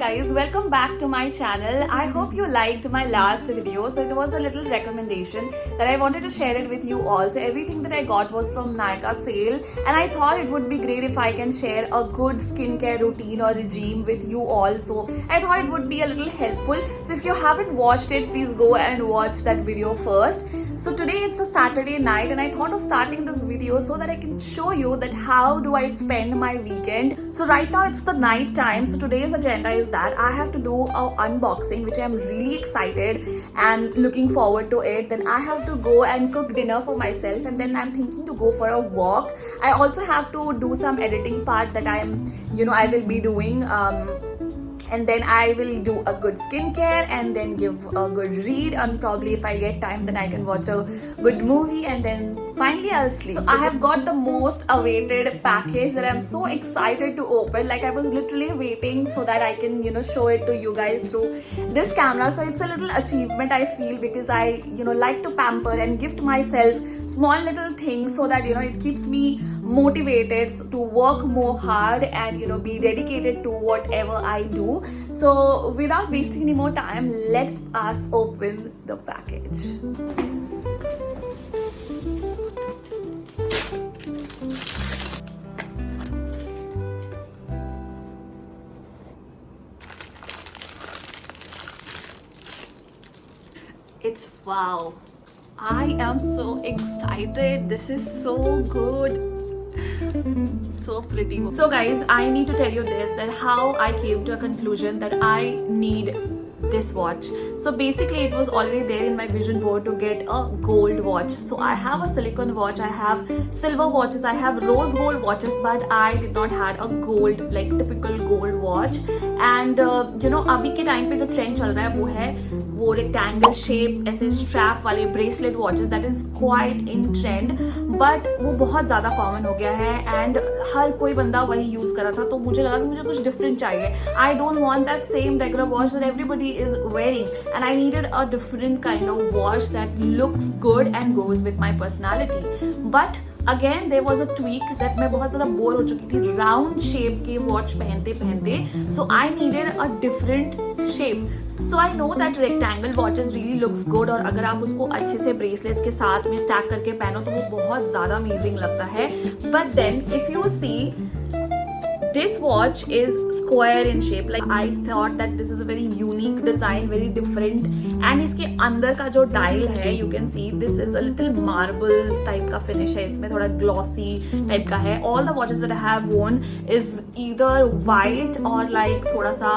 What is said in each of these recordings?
guys, welcome back to my channel. I hope you liked my last video. So it was a little recommendation that I wanted to share it with you all. So everything that I got was from Nykaa sale, and I thought it would be great if I can share a good skincare routine or regime with you all. So I thought it would be a little helpful. So if you haven't watched it, please go and watch that video first. So today it's a Saturday night and I thought of starting this video so that I can show you that how do I spend my weekend. So right now it's the night time. So today's agenda is that I have to do a unboxing, which I'm really excited and looking forward to it. Then I have to go and cook dinner for myself, and then I'm thinking to go for a walk. I also have to do some editing part that I will be doing. And then I will do a good skincare and then give a good read, and probably if I get time then I can watch a good movie, and then finally I'll sleep. So I have got the most awaited package that I'm so excited to open. Like I was literally waiting so that I can show it to you guys through this camera. So it's a little achievement I feel, because I like to pamper and gift myself small little things so that it keeps me motivated to work more hard and be dedicated to whatever I do. So without wasting any more time, let us open the package. It's wow. I am so excited. This is so good. So pretty. So guys, I need to tell you this, that how I came to a conclusion that I need this watch. So basically it was already there in my vision board to get a gold watch. So I have a silicone watch, I have silver watches, I have rose gold watches, but I did not had a gold, like typical gold watch. And अभी के time पे जो trend चल रहा है वो है वो रेक्टेंगल शेप ऐसे स्ट्रैप वाले bracelet watches, that is quite in trend, but वो बहुत ज्यादा कॉमन हो गया है एंड हर कोई बंदा वही यूज कर रहा था. तो मुझे लगा कि मुझे कुछ डिफरेंट चाहिए. I don't want that same regular watch that everybody is wearing, and I needed a different kind of watch that looks good and goes with my personality. But again there was a tweak that मैं बहुत ज्यादा bore हो चुकी थी round shape के watch पहनते पहनते. So I needed a different shape. So I know that rectangle watches really looks good, और अगर आप उसको अच्छे से ब्रेसलेट्स के साथ में स्टैक करके पहनो तो वो बहुत ज्यादा अमेजिंग लगता है. But then if you see, this watch is square in shape. Like I thought that this is a very unique design, very different. And इसके अंदर का जो डायल है, you can see this is a little marble type का finish है. इसमें थोड़ा glossy type का है. All the watches that I have worn is either white or like थोड़ा सा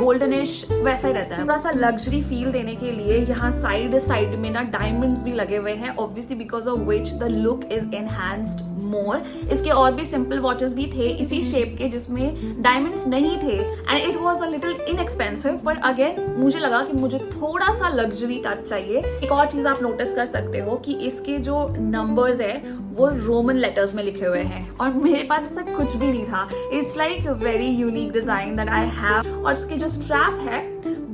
goldenish वैसा ही रहता है. थोड़ा सा luxury feel देने के लिए यहाँ साइड में ना diamonds भी लगे हुए हैं, obviously because of which the look is enhanced more. इसके और भी simple watches भी थे इसी शेप के जिसमें डायमंड्स नहीं थे, and it was a little inexpensive. But again मुझे लगा कि मुझे थोड़ा सा लग्जरी टच चाहिए. एक और चीज आप नोटिस कर सकते हो कि इसके जो नंबर्स है वो रोमन लेटर्स में लिखे हुए हैं, और मेरे पास ऐसा कुछ भी नहीं था. It's like very unique design that I have. और इसके जो स्ट्रैप है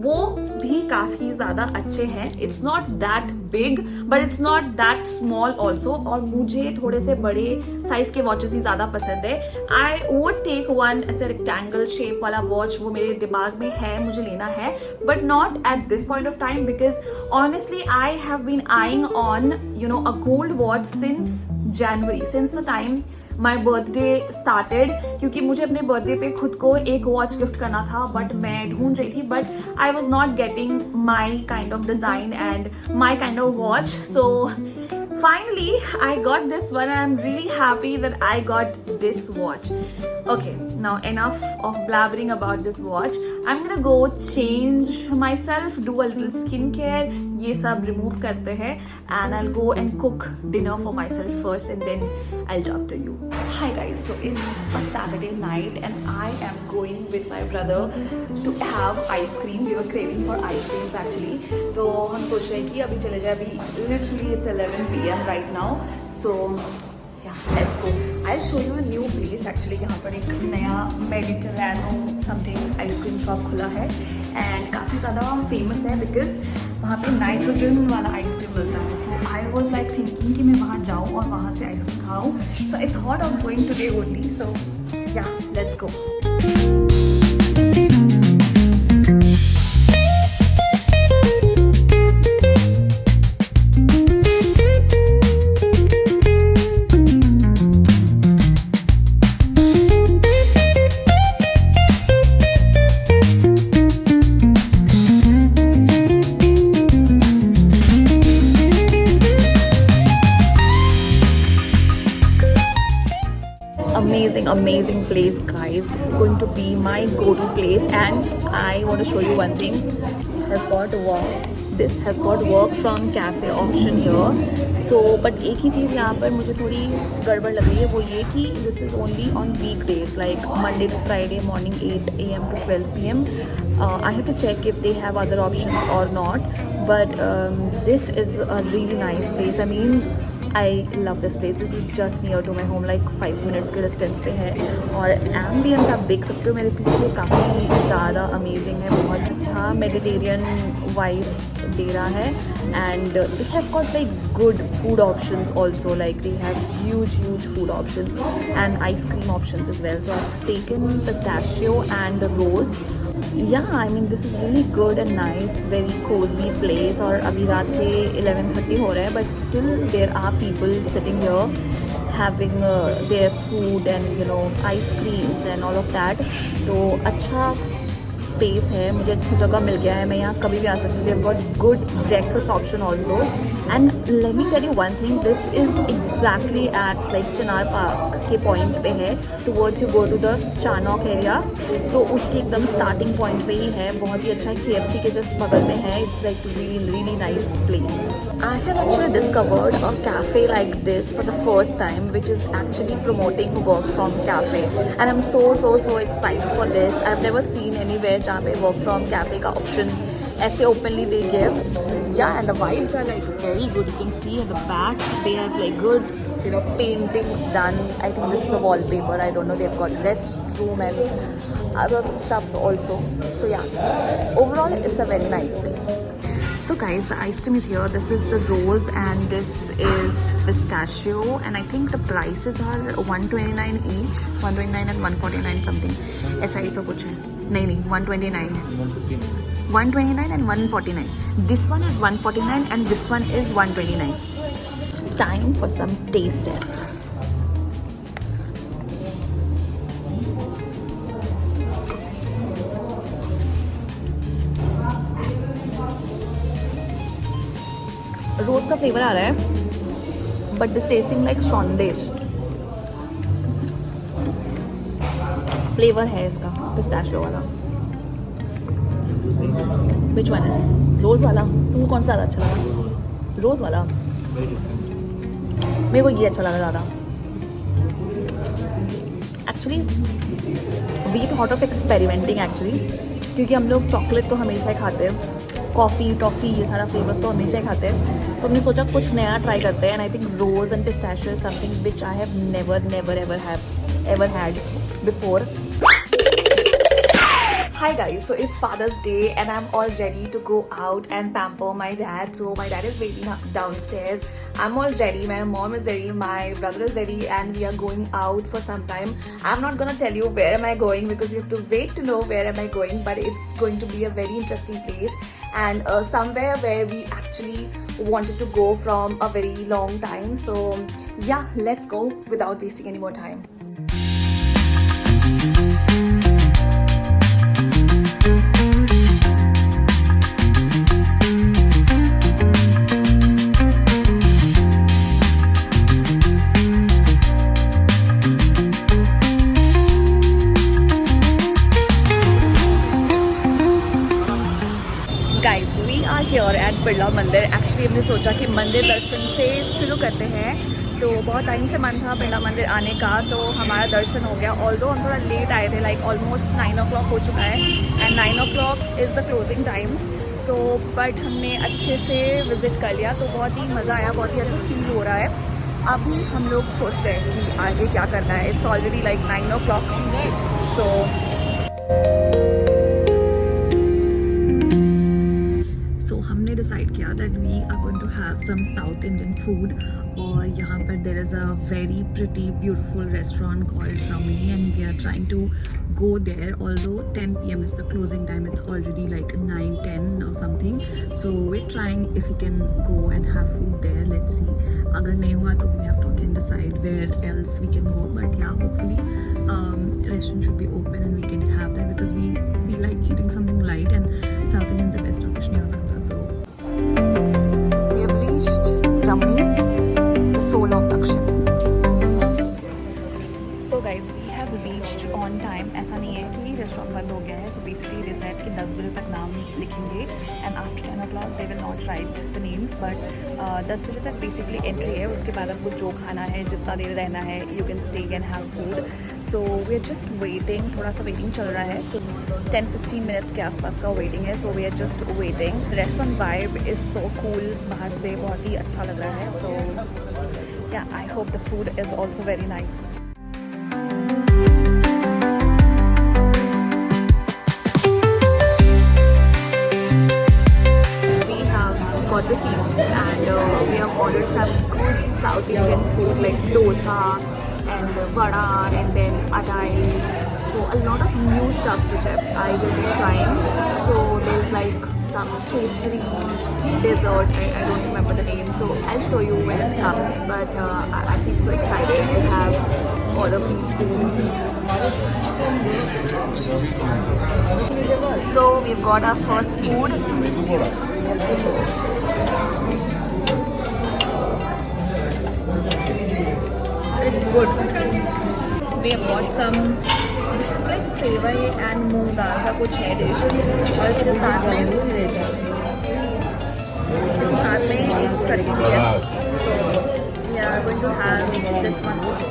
वो भी काफी ज्यादा अच्छे हैं. It's not that big but it's not that small also, और मुझे थोड़े से बड़े साइज के वॉचेस ही ज्यादा पसंद है. आई वुड टेक वन ऐसे रेक्टेंगल शेप वाला वॉच, वो मेरे दिमाग में है, मुझे लेना है, but not at this point of time, because honestly I have been eyeing on a gold watch since January, since the time my birthday started. क्योंकि मुझे अपने बर्थडे पे खुद को एक वॉच गिफ्ट करना था, बट मैं ढूंढ रही थी, but I was not getting my kind of design and my kind of watch. So finally I got this one and I'm really happy that I got this watch. Okay, now enough of blabbering about this watch. I'm gonna go change myself, do a little skincare, ये सब remove करते हैं, and I'll go and cook dinner for myself first and then I'll talk to you. Hi guys, so it's a Saturday night and I am going with my brother to have ice cream. We were craving for ice creams actually. तो हम सोच रहे हैं कि अभी चले जाए. अभी literally it's 11 PM right now. So yeah, let's go. I'll show you a new place actually. यहाँ पर एक नया Mediterrano something ice cream shop खुला है and काफ़ी ज़्यादा famous है because वहाँ पे नाइट्रोजन वाला आइसक्रीम मिलता है. So I was like thinking कि मैं वहाँ जाऊँ और वहाँ से आइसक्रीम खाऊँ. So I thought of going today only. So yeah, let's go. eating place, guys. This is going to be my go-to place, and I want to show you one thing. Has got work. This has got work from cafe option here. So, but एक ही चीज़ यहाँ पर मुझे थोड़ी गड़बड़ लग रही है, वो ये कि this is only on weekdays, like Monday to Friday morning 8 a.m. to 12 p.m. I have to check if they have other options or not. But this is a really nice place. I mean, I love this place. This is just near to my home, like 5 minutes के distance पे है. और ambience आप देख सकते हो मेरे पीछे, काफ़ी ज़्यादा अमेजिंग है, बहुत अच्छा मेडिटेरियन वाइब्स दे रहा है. And they have got like good food options also, like they have huge food options and ice cream options as well. So I have taken pistachio and rose. Yeah, I mean this is really good and nice, very cozy place. और अभी रात के 11:30 हो रहे हैं, but still there are people sitting here having their food and you know ice creams and all of that. तो अच्छा space है, मुझे अच्छी जगह मिल गया है, मैं यहाँ कभी भी आ सकती हूँ. They have got good breakfast option also. And let me tell you one thing, this is exactly at like Chinar park के पॉइंट पे है. Towards you go to the चानॉक एरिया, तो उसके एकदम स्टार्टिंग पॉइंट पे ही है. बहुत ही अच्छा है, KFC के जस्ट बगल में है. It's like really nice place. I have actually discovered a cafe like this for the first time, which is actually promoting work from cafe, and I'm so excited for this. I've never seen anywhere जहाँ पे work from cafe का option ऐसे openly they give. Yeah, and the vibes are like very good. You can see at the back they have like good, you know, paintings done. I think this is a wallpaper. I don't know. They've got restroom and other stuffs also. So yeah, overall it's a very nice place. So guys, the ice cream is here. This is the rose and this is pistachio, and I think the prices are 129 each, 129 and 149 something. ऐसा ही सब कुछ है. नहीं 129 है. 129 and 149. This one is 149 and this one is 129. Time for some taste test. रोज का flavour आ रहा है, but this testing like sandesh flavour है इसका, पिस्ताशियो वाला. विच वन इज रोज वाला? तुमको कौन सा ज़्यादा अच्छा लगा? रोज वाला? मेरे को ये अच्छा लगा ज़्यादा. Actually we thought of experimenting actually, क्योंकि हम लोग चॉकलेट तो हमेशा ही खाते हैं, कॉफ़ी टॉफ़ी ये सारा फ्लेवर्स तो हमेशा ही खाते हैं. तो हमने सोचा कुछ नया ट्राई करते हैं. And I think rose and pistachio is something which I have never ever had before. Hi guys, so it's Father's Day and I'm all ready to go out and pamper my dad. So my dad is waiting downstairs. I'm all ready, my mom is ready, my brother is ready, and we are going out for some time. I'm not gonna tell you where am I going because you have to wait to know where am I going, but it's going to be a very interesting place and somewhere where we actually wanted to go from a very long time. So yeah, let's go without wasting any more time. Guys we are here at Birla Mandir. Actually हमने सोचा कि मंदिर दर्शन से शुरू करते हैं, तो बहुत टाइम से मन था बिरला मंदिर आने का, तो हमारा दर्शन हो गया. ऑल्दो हम थोड़ा लेट आए थे, लाइक ऑलमोस्ट 9 o'clock हो चुका है and 9 o'clock is the closing time. तो बट हमने अच्छे से विज़िट कर लिया, तो बहुत ही मज़ा आया, बहुत ही अच्छा फील हो रहा है. अभी हम लोग सोच रहे हैं कि आगे क्या करना है. It's already like 9 o'clock. सो हमने डिसाइड किया that we are going to have some South Indian food. और यहाँ पर there is a very pretty beautiful restaurant called Ramani and we are trying to go there, although 10 p.m. is the closing time. It's already like 9-10 or something, so we're trying if we can go and have food there. Let's see. Agar nahi hua to we have to again decide where else we can go, but yeah, hopefully restaurant should be open and we can have that because we feel like eating something light and South Indian se best kuch nahi ho sakta. So we have reached Ramni, the soul of Dakshin. So guys, we have reached on time. ऐसा नहीं है कि restaurant बंद हो गया है. So basically they said कि 10 बजे तक नाम लिखेंगे and after 10 o'clock they will not write the names, but 10 बजे तक basically entry है. उसके बाद आपको जो खाना है, जितना देर रहना है, you can stay and have food. So we are just waiting. थोड़ा सा waiting चल रहा है, तो 10-15 minutes के आसपास का waiting है. So we are just waiting. Restaurant vibe is so cool. बाहर से बहुत ही अच्छा लग रहा है. So yeah, I hope the food is also very nice. We have got the seats and we have ordered some good South Indian food like dosa and vada and then adai. So a lot of new stuffs which I will be trying. So there's like some kesari dessert, I don't remember the name, so I'll show you when it comes, but I feel so excited to have all of these food. So we've got our first food. It's good. We have got some, this is like sevai and मूंग दाल का कुछ है dish, और इसके साथ में एक चटनी भी है. So we are going to have this one also.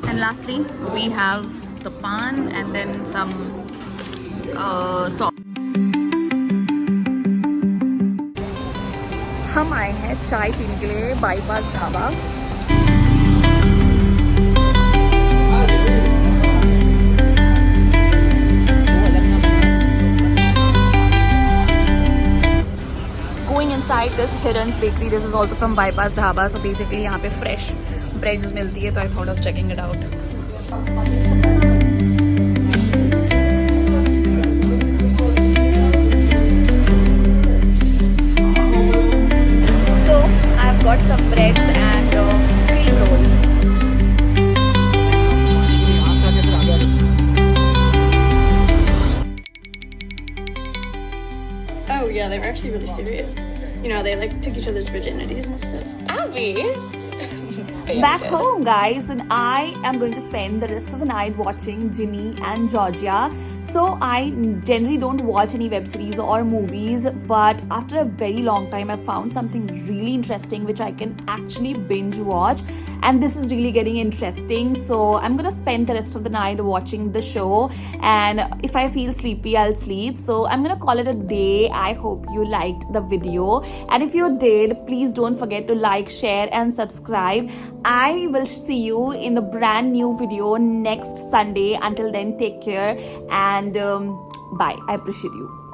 And lastly, we have the pan and then some sauce. हम आए हैं चाय पीने के लिए bypass dhaba. Going inside this Hiran's Bakery, this is also from Bypass Dhaba. So basically यहाँ पे fresh breads मिलती है, तो I thought of checking it out. So I've got some breads and cream roll. Oh yeah, they were actually really serious. You know, they like took each other's virginities and stuff. Abby! Back home, guys, and I am going to spend the rest of the night watching Ginny and Georgia. So I generally don't watch any web series or movies, but after a very long time I found something really interesting which I can actually binge watch, and this is really getting interesting. So I'm gonna spend the rest of the night watching the show, and if I feel sleepy I'll sleep. So I'm gonna call it a day. I hope you liked the video, and if you did, please don't forget to like, share and subscribe. I will see you in the brand new video next Sunday. Until then, take care and bye. I appreciate you.